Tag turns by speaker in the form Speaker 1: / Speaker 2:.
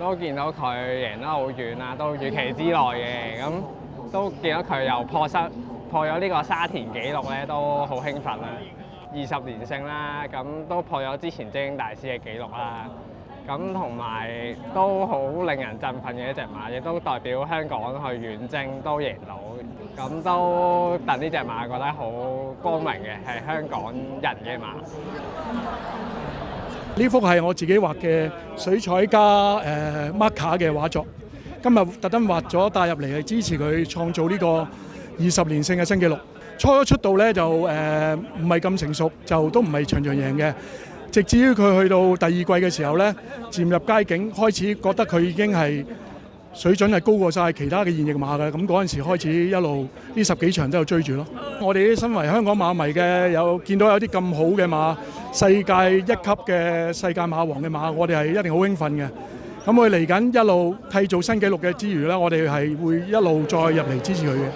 Speaker 1: 都見到佢贏得好遠啦，都預期之內嘅。咁都見到佢又破咗呢個沙田紀錄咧，都好興奮啦。20連勝啦，咁都破咗之前精英大師嘅紀錄啦。咁同埋都好令人振奮嘅一隻馬，亦都代表香港去遠征都贏到。咁都戥呢隻馬覺得好光明嘅，係香港人嘅馬。
Speaker 2: 呢幅係我自己畫嘅水彩加marker 嘅畫作，今日特登畫咗帶入嚟係支持佢創造呢個20連勝嘅新紀錄。初出道咧就唔係咁成熟，就都唔係場場贏嘅。直至於佢去到第二季嘅時候咧，漸入佳境，開始覺得佢已經係水準係高過晒其他嘅現役馬嘅。咁嗰陣時開始一路呢10幾場都有追住咯。我哋啲身為香港馬迷嘅，有見到有啲咁好嘅馬，世界一級嘅世界馬王嘅馬，我哋係一定好興奮嘅。咁佢嚟緊一路締造新紀錄嘅之餘咧，我哋係會一路再入嚟支持佢嘅。